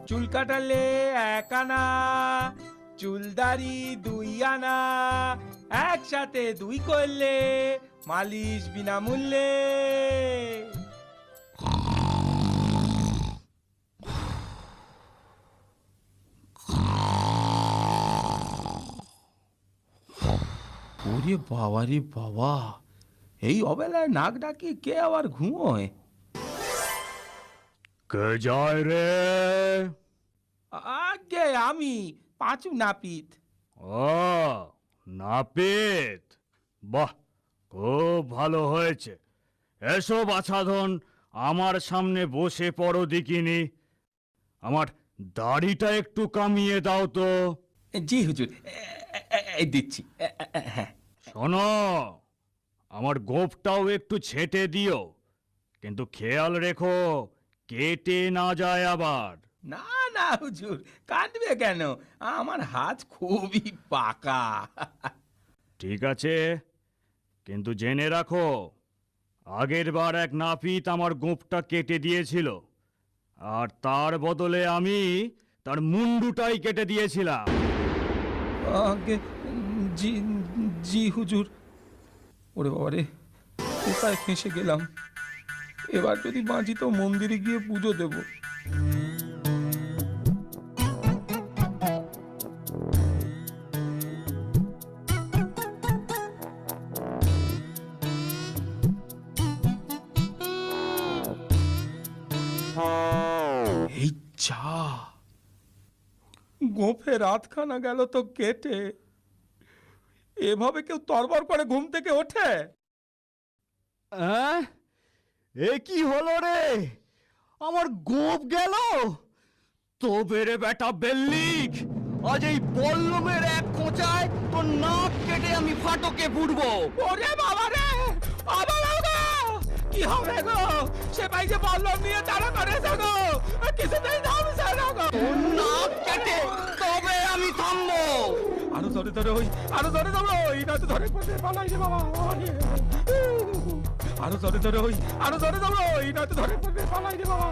চুল কাটালে 1 আনা, চুলদারি 2 আনা, একসাথে 2 করলে মালিশ বিনামূল্যে। ওরে বাবা রে বাবা, এই অবেলায় নাক ডাকি কে আবার ঘুমোয়? কে যায় রে? আগে আমি, পাঁচু নাপিত। ও নাপিত, বাহ, খুব ভালো হয়েছে। এসো বাছাধন, আমার সামনে বসে পড়ো দেখিনি। আমার দাড়িটা একটু কামিয়ে দাও তো। জি হুজুর, এই দিচ্ছি। হ্যাঁ। শোনো, আমার গোঁফটাও একটু ছেঁটে দিও, কিন্তু খেয়াল রেখো কেটে না যায় আবার। না না হুজুর, কাটবে কেন? আমার হাত খুবই পাকা। ঠিক আছে, কিন্তু জেনে রাখো, আগের বার এক নাপিত আমার গোঁফটা কেটে দিয়েছিল, আর তার বদলে আমি তার মুন্ডুটাই কেটে দিয়েছিলাম। আগে জি জি হুজুর। ওরে বাবা রে, কোথায় ফেঁসে গেলাম? এবার যদি বাঁচি তো মন্দিরে গিয়ে পুজো দেব। এই যা, গোঁফে রাতখানা গেল তো কেটে। এভাবে কেউ তরবর করে ঘুম থেকে ওঠে? এ কি হলো রে? আমার গোঁফ গেল? তবে রে বেটা বেল্লিক, আজ এই বল্লমের এক কোঁচায় তোর নাক কেটে আমি ফাটকে পুড়বো। ওরে বাবা রে, আবার গো, কি হবে গো? সে ভাই যে বল্লম নিয়ে তাড়া করেছে গো, কিছুতেই থামছে না গো। তোর নাক কেটে তবে আমি থামবো। আরো ধরে ধরে ওই, আরো ধরে ধরো ওই, নয়তো ধরে পড়ে পালাই রে বাবা। আরো ধরে ধরে ওই, আরো ধরে ধরো ওই, নয়তো ধরে পড়ে পালাই রে বাবা।